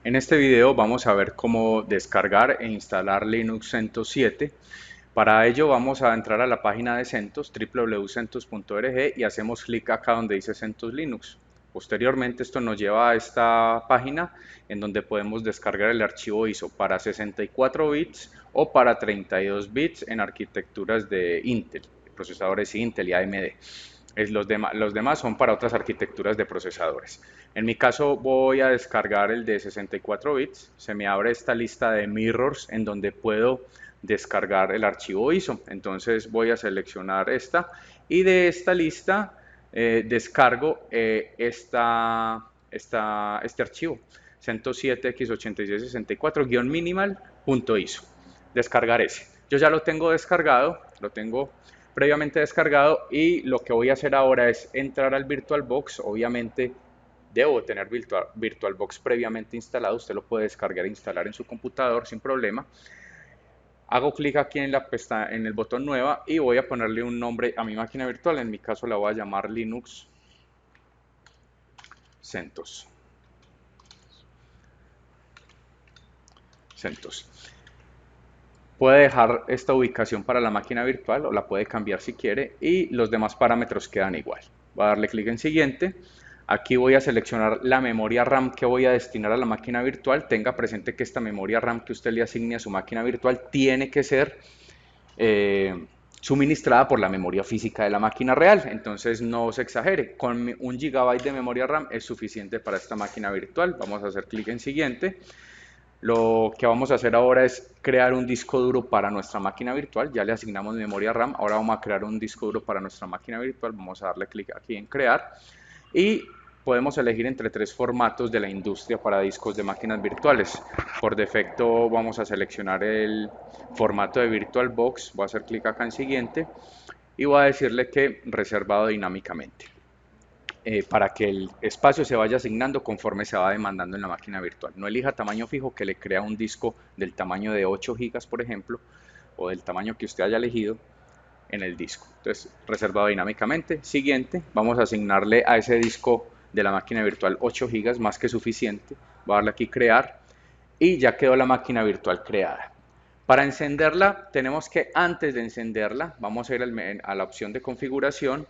En este video vamos a ver cómo descargar e instalar Linux CentOS 7. Para ello vamos a entrar a la página de CentOS, www.centos.org, y hacemos clic acá donde dice CentOS Linux. Posteriormente esto nos lleva a esta página en donde podemos descargar el archivo ISO para 64 bits o para 32 bits en arquitecturas de Intel, procesadores Intel y AMD. Los demás son para otras arquitecturas de procesadores. En mi caso voy a descargar el de 64 bits. Se me abre esta lista de mirrors en donde puedo descargar el archivo ISO. Entonces voy a seleccionar esta y de esta lista descargo este archivo CentOS 7 x8664-minimal.iso. Descargar ese. Yo ya lo tengo descargado, lo tengo previamente descargado, y lo que voy a hacer ahora es entrar al VirtualBox. Obviamente debo tener VirtualBox previamente instalado, usted lo puede descargar e instalar en su computador sin problema. Hago clic aquí en el botón nueva y voy a ponerle un nombre a mi máquina virtual. En mi caso la voy a llamar Linux CentOS. Puede dejar esta ubicación para la máquina virtual o la puede cambiar si quiere, y los demás parámetros quedan igual. Voy a darle clic en siguiente. Aquí voy a seleccionar la memoria RAM que voy a destinar a la máquina virtual. Tenga presente que esta memoria RAM que usted le asigne a su máquina virtual tiene que ser suministrada por la memoria física de la máquina real. Entonces no se exagere, con 1 GB de memoria RAM es suficiente para esta máquina virtual. Vamos a hacer clic en siguiente. Lo que vamos a hacer ahora es crear un disco duro para nuestra máquina virtual. Ya le asignamos memoria RAM, ahora vamos a crear un disco duro para nuestra máquina virtual. Vamos a darle clic aquí en crear y podemos elegir entre 3 formatos de la industria para discos de máquinas virtuales. Por defecto vamos a seleccionar el formato de VirtualBox. Voy a hacer clic acá en siguiente y voy a decirle que reservado dinámicamente, para que el espacio se vaya asignando conforme se va demandando en la máquina virtual. No elija tamaño fijo, que le crea un disco del tamaño de 8 GB, por ejemplo, o del tamaño que usted haya elegido en el disco. Entonces, reservado dinámicamente. Siguiente, vamos a asignarle a ese disco de la máquina virtual 8 GB, más que suficiente. Voy a darle aquí crear y ya quedó la máquina virtual creada. Para encenderla, tenemos que, antes de encenderla, vamos a ir a la opción de configuración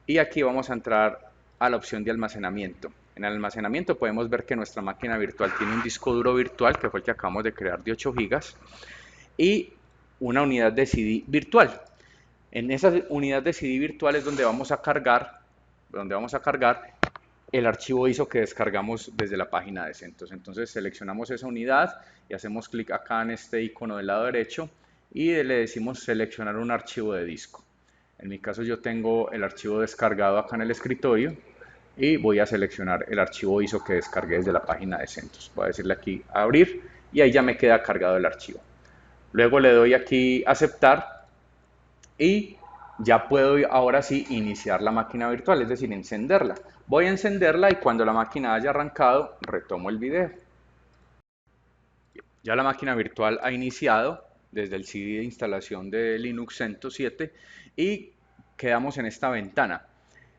y aquí vamos a entrar a la opción de almacenamiento. En el almacenamiento podemos ver que nuestra máquina virtual tiene un disco duro virtual, que fue el que acabamos de crear, de 8 GB, y una unidad de CD virtual. En esa unidad de CD virtual es donde vamos a cargar el archivo ISO que descargamos desde la página de CentOS. Entonces seleccionamos esa unidad y hacemos clic acá en este icono del lado derecho y le decimos seleccionar un archivo de disco. En mi caso yo tengo el archivo descargado acá en el escritorio y voy a seleccionar el archivo ISO que descargué desde la página de CentOS. Voy a decirle aquí abrir y ahí ya me queda cargado el archivo. Luego le doy aquí aceptar y ya puedo ahora sí iniciar la máquina virtual, es decir, encenderla. Voy a encenderla y cuando la máquina haya arrancado, retomo el video. Ya la máquina virtual ha iniciado desde el CD de instalación de Linux CentOS 7 y quedamos en esta ventana.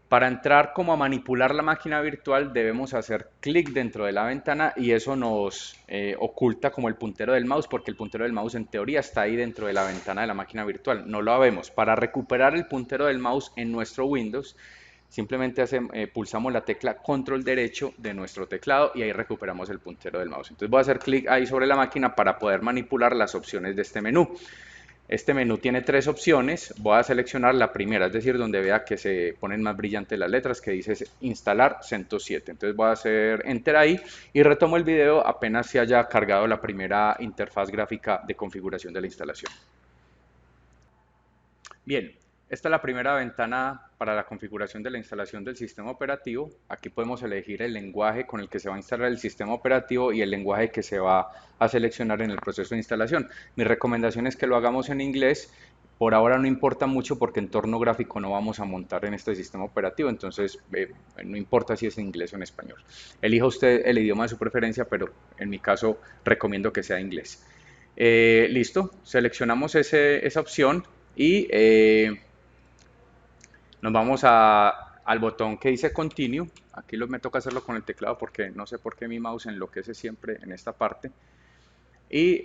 Para entrar como a manipular la máquina virtual debemos hacer clic dentro de la ventana y eso nos oculta como el puntero del mouse, porque el puntero del mouse en teoría está ahí dentro de la ventana de la máquina virtual. No lo vemos. Para recuperar el puntero del mouse en nuestro Windows, simplemente pulsamos la tecla control derecho de nuestro teclado y ahí recuperamos el puntero del mouse. Entonces voy a hacer clic ahí sobre la máquina para poder manipular las opciones de este menú. Este menú tiene 3 opciones. Voy a seleccionar la primera, es decir, donde vea que se ponen más brillantes las letras, que dice instalar CentOS 7. Entonces voy a hacer enter ahí y retomo el video apenas se haya cargado la primera interfaz gráfica de configuración de la instalación. Bien, esta es la primera ventana para la configuración de la instalación del sistema operativo. Aquí podemos elegir el lenguaje con el que se va a instalar el sistema operativo y el lenguaje que se va a seleccionar en el proceso de instalación. Mi recomendación es que lo hagamos en inglés. Por ahora no importa mucho porque entorno gráfico no vamos a montar en este sistema operativo, entonces no importa si es en inglés o en español. Elija usted el idioma de su preferencia, pero en mi caso recomiendo que sea inglés. Listo, seleccionamos esa opción y nos vamos al botón que dice Continue. Aquí me toca hacerlo con el teclado porque no sé por qué mi mouse enloquece siempre en esta parte. Y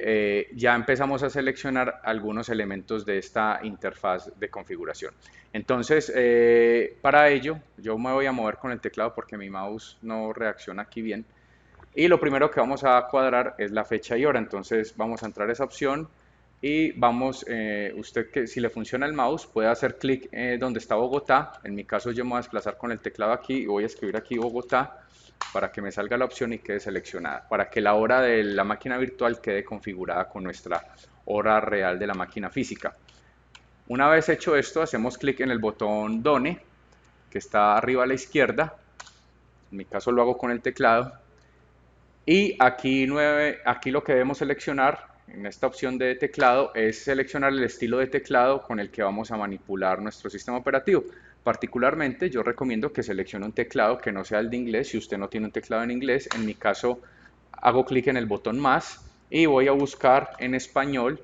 ya empezamos a seleccionar algunos elementos de esta interfaz de configuración. Entonces, para ello, yo me voy a mover con el teclado porque mi mouse no reacciona aquí bien. Y lo primero que vamos a cuadrar es la fecha y hora. Entonces vamos a entrar a esa opción y vamos, usted que si le funciona el mouse puede hacer clic donde está Bogotá. En mi caso yo me voy a desplazar con el teclado aquí y voy a escribir aquí Bogotá para que me salga la opción y quede seleccionada, para que la hora de la máquina virtual quede configurada con nuestra hora real de la máquina física. Una vez hecho esto, hacemos clic en el botón Done, que está arriba a la izquierda. En mi caso lo hago con el teclado. Y aquí lo que debemos seleccionar en esta opción de teclado es seleccionar el estilo de teclado con el que vamos a manipular nuestro sistema operativo. Particularmente yo recomiendo que seleccione un teclado que no sea el de inglés. Si usted no tiene un teclado en inglés, en mi caso hago clic en el botón más y voy a buscar en español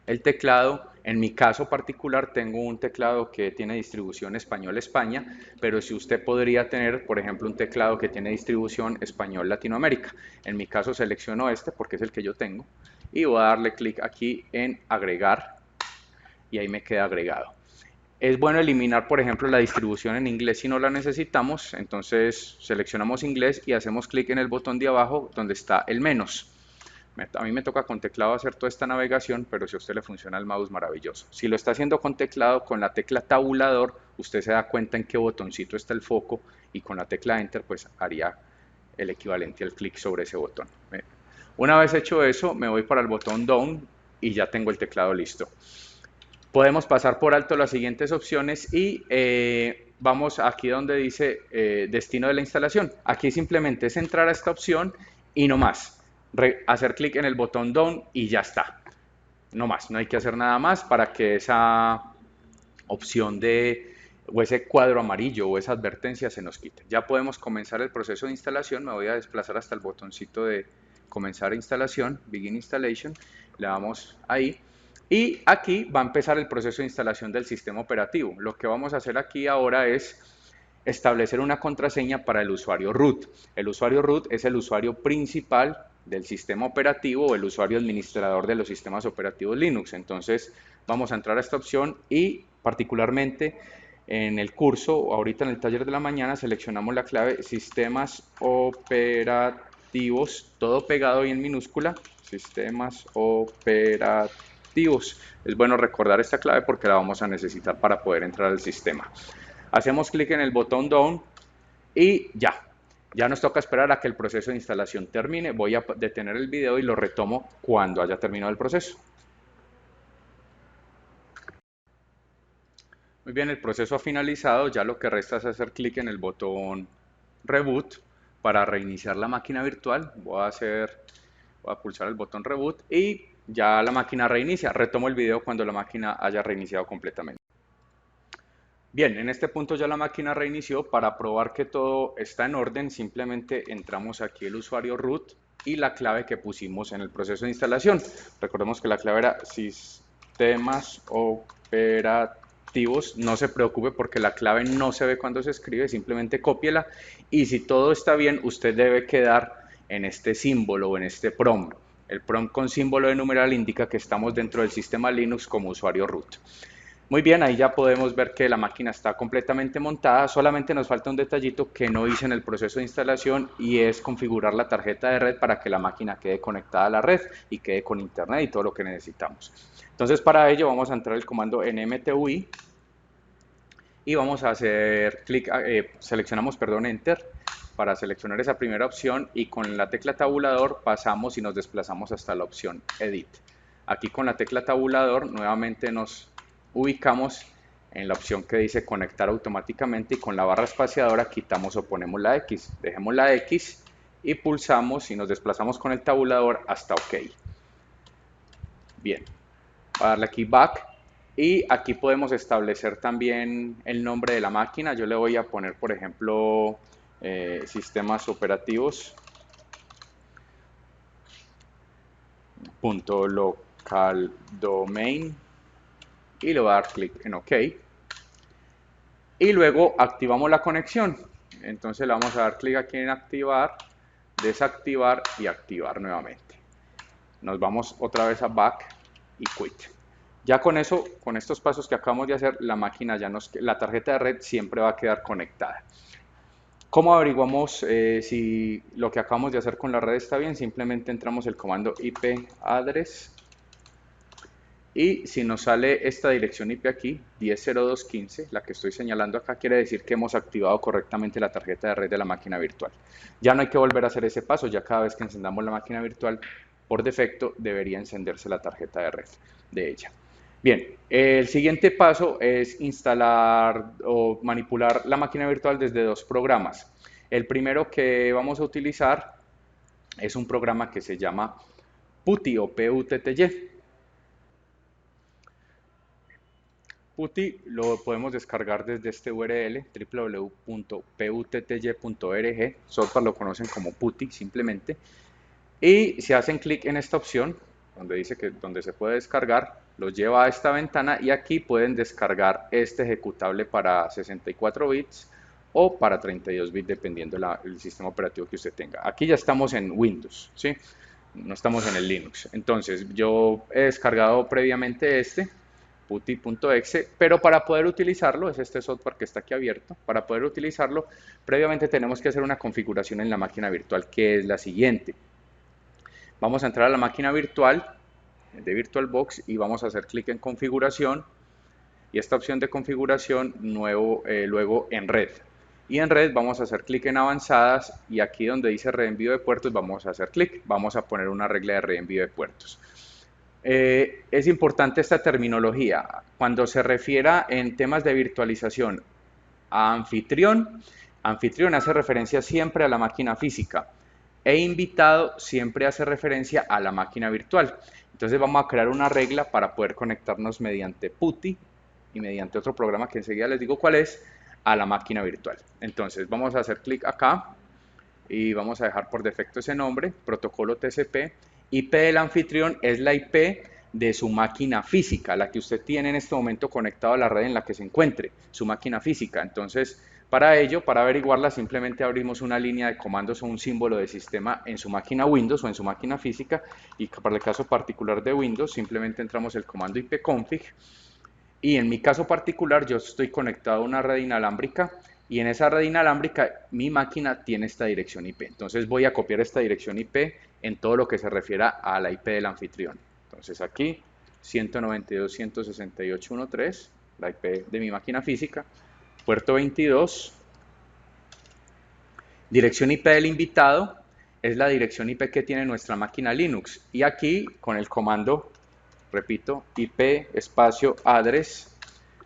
el teclado. En mi caso particular tengo un teclado que tiene distribución español España, pero si usted podría tener, por ejemplo, un teclado que tiene distribución español Latinoamérica. En mi caso selecciono este porque es el que yo tengo y voy a darle clic aquí en agregar y ahí me queda agregado. Es bueno eliminar, por ejemplo, la distribución en inglés si no la necesitamos. Entonces seleccionamos inglés y hacemos clic en el botón de abajo donde está el menos. A mí me toca con teclado hacer toda esta navegación, pero si a usted le funciona el mouse, maravilloso. Si lo está haciendo con teclado, con la tecla tabulador, usted se da cuenta en qué botoncito está el foco y con la tecla Enter, pues haría el equivalente al clic sobre ese botón. Una vez hecho eso, me voy para el botón Down y ya tengo el teclado listo. Podemos pasar por alto las siguientes opciones y vamos aquí donde dice destino de la instalación. Aquí simplemente es entrar a esta opción y no más. Hacer clic en el botón Down y ya está. No más, no hay que hacer nada más para que esa opción o ese cuadro amarillo o esa advertencia se nos quite. Ya podemos comenzar el proceso de instalación. Me voy a desplazar hasta el botoncito de comenzar instalación, Begin Installation. Le damos ahí. Y aquí va a empezar el proceso de instalación del sistema operativo. Lo que vamos a hacer aquí ahora es establecer una contraseña para el usuario root. El usuario root es el usuario principal del sistema operativo o el usuario administrador de los sistemas operativos Linux. Entonces vamos a entrar a esta opción y particularmente en el curso, ahorita en el taller de la mañana, seleccionamos la clave sistemas operativos, todo pegado y en minúscula, sistemas operativos. Es bueno recordar esta clave porque la vamos a necesitar para poder entrar al sistema. Hacemos clic en el botón Down y ya nos toca esperar a que el proceso de instalación termine. Voy a detener el video y lo retomo cuando haya terminado el proceso. Muy bien, el proceso ha finalizado, ya lo que resta es hacer clic en el botón Reboot para reiniciar la máquina virtual. Voy a pulsar el botón Reboot y ya la máquina reinicia. Retomo el video cuando la máquina haya reiniciado completamente. Bien, en este punto ya la máquina reinició. Para probar que todo está en orden, simplemente entramos aquí el usuario root y la clave que pusimos en el proceso de instalación. Recordemos que la clave era sistemas operativos. No se preocupe porque la clave no se ve cuando se escribe, simplemente cópiela y si todo está bien, usted debe quedar en este símbolo o en este prompt. El prompt con símbolo de numeral indica que estamos dentro del sistema Linux como usuario root. Muy bien, ahí ya podemos ver que la máquina está completamente montada, solamente nos falta un detallito que no hice en el proceso de instalación y es configurar la tarjeta de red para que la máquina quede conectada a la red y quede con internet y todo lo que necesitamos. Entonces para ello vamos a entrar el comando nmtui y vamos a hacer clic, seleccionamos, perdón, Enter para seleccionar esa primera opción y con la tecla tabulador pasamos y nos desplazamos hasta la opción Edit. Aquí con la tecla tabulador nuevamente nos ubicamos en la opción que dice conectar automáticamente y con la barra espaciadora quitamos o ponemos la X. Dejemos la X y pulsamos y nos desplazamos con el tabulador hasta OK. Bien, voy a darle aquí Back y aquí podemos establecer también el nombre de la máquina. Yo le voy a poner, por ejemplo, sistemas operativos .local domain y le voy a dar clic en OK. y luego activamos la conexión. Entonces le vamos a dar clic aquí en activar, desactivar y activar nuevamente. Nos vamos otra vez a back y quit. Ya con eso, con estos pasos que acabamos de hacer, la máquina la tarjeta de red siempre va a quedar conectada. ¿Cómo averiguamos si lo que acabamos de hacer con la red está bien? Simplemente entramos el comando IP address y si nos sale esta dirección IP aquí, 10.02.15, la que estoy señalando acá, quiere decir que hemos activado correctamente la tarjeta de red de la máquina virtual. Ya no hay que volver a hacer ese paso, ya cada vez que encendamos la máquina virtual, por defecto debería encenderse la tarjeta de red de ella. Bien, el siguiente paso es instalar o manipular la máquina virtual desde dos programas. El primero que vamos a utilizar es un programa que se llama PuTTY o PUTTY. PuTTY lo podemos descargar desde este URL www.puttY.org. Software lo conocen como PuTTY simplemente. Y si hacen clic en esta opción, donde dice que donde se puede descargar, los lleva a esta ventana y aquí pueden descargar este ejecutable para 64 bits o para 32 bits dependiendo del sistema operativo que usted tenga. Aquí ya estamos en Windows, ¿sí? No estamos en el Linux. Entonces yo he descargado previamente este putty.exe, pero para poder utilizarlo, es este software que está aquí abierto, para poder utilizarlo, previamente tenemos que hacer una configuración en la máquina virtual que es la siguiente. Vamos a entrar a la máquina virtual de VirtualBox y vamos a hacer clic en configuración y esta opción de configuración luego en red. Y en red vamos a hacer clic en avanzadas y aquí donde dice reenvío de puertos vamos a hacer clic, vamos a poner una regla de reenvío de puertos. Es importante esta terminología. Cuando se refiera en temas de virtualización a anfitrión, anfitrión hace referencia siempre a la máquina física e invitado siempre hace referencia a la máquina virtual. Entonces vamos a crear una regla para poder conectarnos mediante PuTTY y mediante otro programa que enseguida les digo cuál es, a la máquina virtual. Entonces vamos a hacer clic acá y vamos a dejar por defecto ese nombre, protocolo TCP. IP del anfitrión es la IP de su máquina física, la que usted tiene en este momento conectado a la red en la que se encuentre, su máquina física. Entonces, para ello, para averiguarla, simplemente abrimos una línea de comandos o un símbolo de sistema en su máquina Windows o en su máquina física, y para el caso particular de Windows, simplemente entramos el comando ipconfig, y en mi caso particular yo estoy conectado a una red inalámbrica, y en esa red inalámbrica mi máquina tiene esta dirección IP. Entonces voy a copiar esta dirección IP en todo lo que se refiera a la IP del anfitrión. Entonces aquí 192.168.1.3, la IP de mi máquina física, puerto 22, dirección IP del invitado, es la dirección IP que tiene nuestra máquina Linux. Y aquí con el comando, repito, IP espacio address,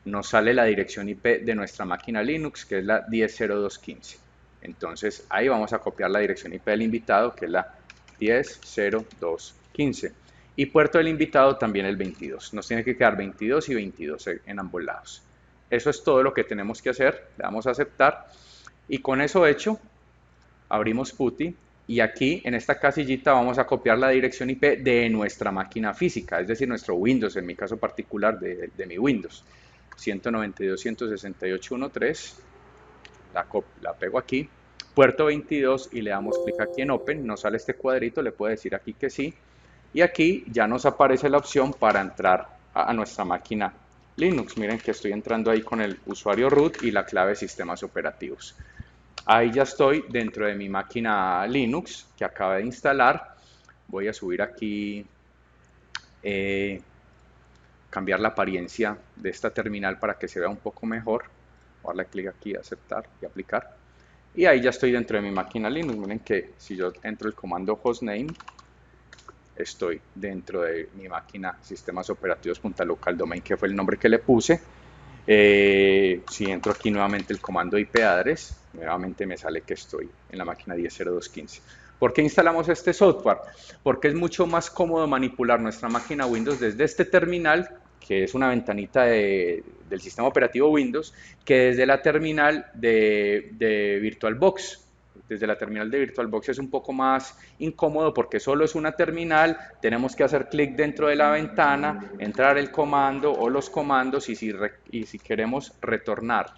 nos sale la dirección IP de nuestra máquina Linux, que es la 10.02.15. Entonces ahí vamos a copiar la dirección IP del invitado, que es la 10.02.15. Y puerto del invitado también el 22. Nos tiene que quedar 22 y 22 en ambos lados. Eso es todo lo que tenemos que hacer. Le damos a aceptar. Y con eso hecho, abrimos PuTTY. Y aquí en esta casillita vamos a copiar la dirección IP de nuestra máquina física, es decir, nuestro Windows, en mi caso particular de mi Windows. 192.168.1.3, la pego aquí, puerto 22 y le damos clic aquí en Open, nos sale este cuadrito, le puedo decir aquí que sí, y aquí ya nos aparece la opción para entrar a nuestra máquina Linux. Miren que estoy entrando ahí con el usuario root y la clave de sistemas operativos. Ahí ya estoy dentro de mi máquina Linux que acaba de instalar. Voy a subir aquí, cambiar la apariencia de esta terminal para que se vea un poco mejor. Voy a darle clic aquí, aceptar y aplicar. Y ahí ya estoy dentro de mi máquina Linux. Miren que si yo entro el comando hostname, estoy dentro de mi máquina sistemas operativos .local domain, que fue el nombre que le puse. Si entro aquí nuevamente el comando IP address, nuevamente me sale que estoy en la máquina 10.02.15. ¿Por qué instalamos este software? Porque es mucho más cómodo manipular nuestra máquina Windows desde este terminal, que es una ventanita del sistema operativo Windows, que desde la terminal de VirtualBox. Desde la terminal de VirtualBox es un poco más incómodo porque solo es una terminal, tenemos que hacer clic dentro de la ventana, entrar el comando o los comandos y si queremos retornar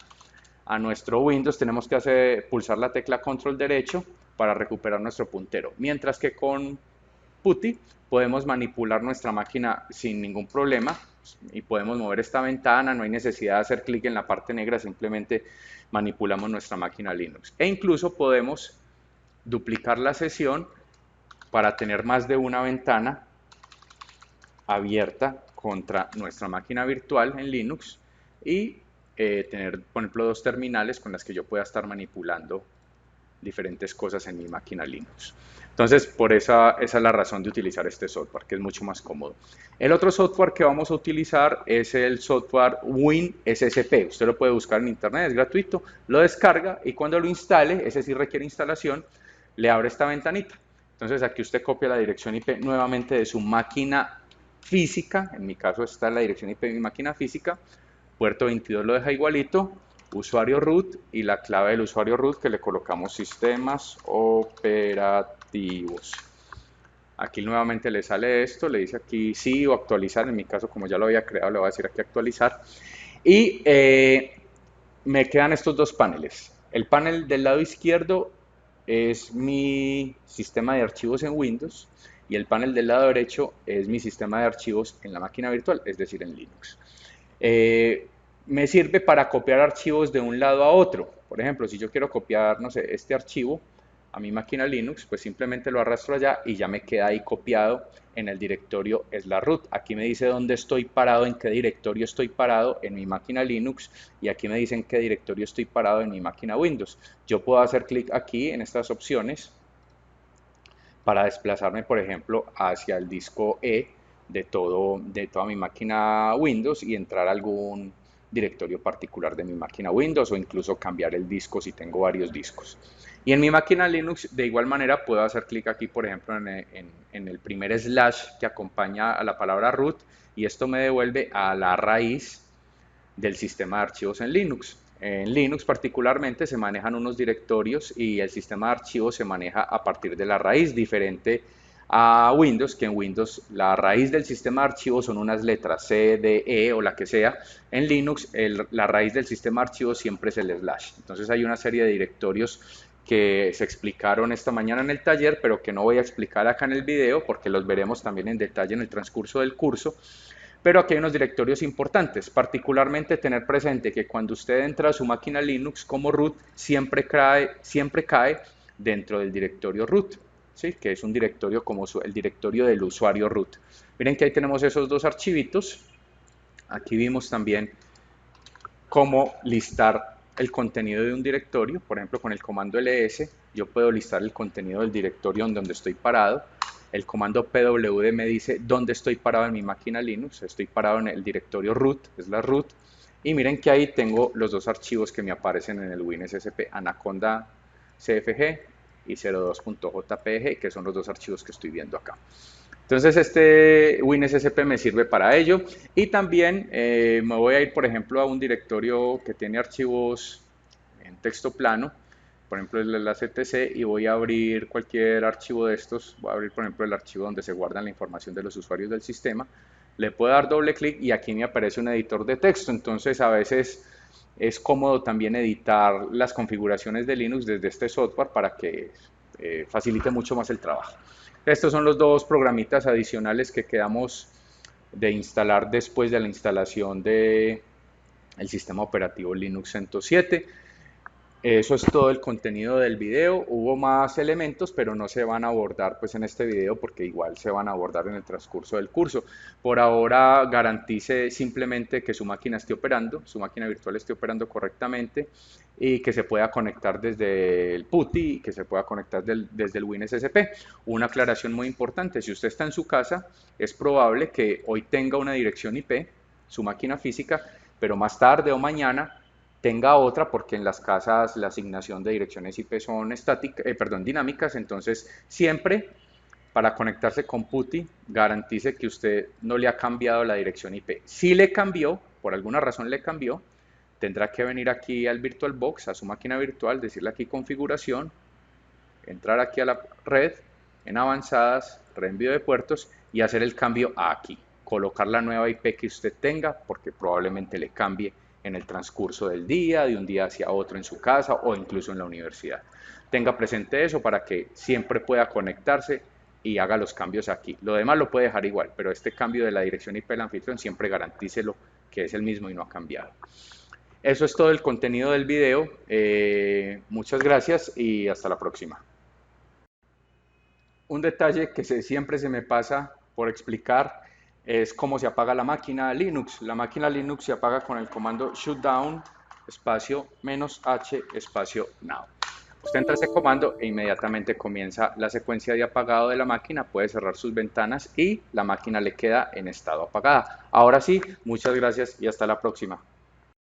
a nuestro Windows, tenemos que pulsar la tecla control derecho para recuperar nuestro puntero. Mientras que con PuTTY podemos manipular nuestra máquina sin ningún problema y podemos mover esta ventana, no hay necesidad de hacer clic en la parte negra, simplemente manipulamos nuestra máquina Linux. E incluso podemos duplicar la sesión para tener más de una ventana abierta contra nuestra máquina virtual en Linux y tener, por ejemplo, dos terminales con las que yo pueda estar manipulando diferentes cosas en mi máquina Linux. Entonces, esa es la razón de utilizar este software, que es mucho más cómodo. El otro software que vamos a utilizar es el software WinSSP. Usted lo puede buscar en internet, es gratuito, lo descarga y cuando lo instale, ese sí requiere instalación, le abre esta ventanita. Entonces, aquí usted copia la dirección IP nuevamente de su máquina física, en mi caso está la dirección IP de mi máquina física, puerto 22 lo deja igualito, usuario root y la clave del usuario root que le colocamos sistemas operativos. Aquí nuevamente le sale esto, le dice aquí sí o actualizar, en mi caso como ya lo había creado le voy a decir aquí actualizar. Y me quedan estos dos paneles. El panel del lado izquierdo es mi sistema de archivos en Windows y el panel del lado derecho es mi sistema de archivos en la máquina virtual, es decir, en Linux. Me sirve para copiar archivos de un lado a otro. Por ejemplo, si yo quiero copiar, no sé, este archivo a mi máquina Linux, pues simplemente lo arrastro allá y ya me queda ahí copiado en el directorio /root. Aquí me dice dónde estoy parado, en qué directorio estoy parado en mi máquina Linux y aquí me dice en qué directorio estoy parado en mi máquina Windows. Yo puedo hacer clic aquí en estas opciones para desplazarme, por ejemplo, hacia el disco E de toda mi máquina Windows y entrar a algún directorio particular de mi máquina Windows o incluso cambiar el disco si tengo varios discos. Y en mi máquina Linux, de igual manera, puedo hacer clic aquí, por ejemplo, en el primer slash que acompaña a la palabra root y esto me devuelve a la raíz del sistema de archivos en Linux. En Linux particularmente se manejan unos directorios y el sistema de archivos se maneja a partir de la raíz, diferente a Windows, que en Windows la raíz del sistema de archivos son unas letras C, D, E o la que sea. En Linux la raíz del sistema de archivos siempre es el slash. Entonces hay una serie de directorios que se explicaron esta mañana en el taller, pero que no voy a explicar acá en el video porque los veremos también en detalle en el transcurso del curso. Pero aquí hay unos directorios importantes, particularmente tener presente que cuando usted entra a su máquina Linux como root, siempre cae dentro del directorio root, ¿sí? Que es un directorio como el directorio del usuario root. Miren que ahí tenemos esos dos archivitos. Aquí vimos también cómo listar el contenido de un directorio. Por ejemplo, con el comando ls yo puedo listar el contenido del directorio en donde estoy parado. El comando pwd me dice dónde estoy parado en mi máquina Linux. Estoy parado en el directorio root, es la root. Y miren que ahí tengo los dos archivos que me aparecen en el WinSSP, Anaconda CFG y 02.jpg, que son los dos archivos que estoy viendo acá. Entonces este WinSSP me sirve para ello y también me voy a ir, por ejemplo, a un directorio que tiene archivos en texto plano, por ejemplo la CTC, y voy a abrir cualquier archivo de estos. Voy a abrir, por ejemplo, el archivo donde se guarda la información de los usuarios del sistema. Le puedo dar doble clic y aquí me aparece un editor de texto. Entonces a veces es cómodo también editar las configuraciones de Linux desde este software para que facilite mucho más el trabajo. Estos son los dos programitas adicionales que quedamos de instalar después de la instalación del sistema operativo Linux 107. Eso es todo el contenido del video. Hubo más elementos, pero no se van a abordar pues en este video porque igual se van a abordar en el transcurso del curso. Por ahora garantice simplemente que su máquina esté operando, su máquina virtual esté operando correctamente y que se pueda conectar desde el PuTTY y que se pueda conectar desde el WinSSP. Una aclaración muy importante: si usted está en su casa, es probable que hoy tenga una dirección IP, su máquina física, pero más tarde o mañana tenga otra, porque en las casas la asignación de direcciones IP son dinámicas. Entonces siempre para conectarse con PuTTY garantice que usted no le ha cambiado la dirección IP. Si le cambió, por alguna razón le cambió, tendrá que venir aquí al VirtualBox, a su máquina virtual, decirle aquí configuración, entrar aquí a la red, en avanzadas, reenvío de puertos y hacer el cambio aquí, colocar la nueva IP que usted tenga porque probablemente le cambie en el transcurso del día, de un día hacia otro en su casa o incluso en la universidad. Tenga presente eso para que siempre pueda conectarse y haga los cambios aquí. Lo demás lo puede dejar igual, pero este cambio de la dirección IP del anfitrión siempre garantícelo que es el mismo y no ha cambiado. Eso es todo el contenido del video. Muchas gracias y hasta la próxima. Un detalle que siempre se me pasa por explicar es cómo se apaga la máquina Linux. La máquina Linux se apaga con el comando shutdown espacio "-h espacio now". Usted entra a ese comando e inmediatamente comienza la secuencia de apagado de la máquina, puede cerrar sus ventanas y la máquina le queda en estado apagada. Ahora sí, muchas gracias y hasta la próxima.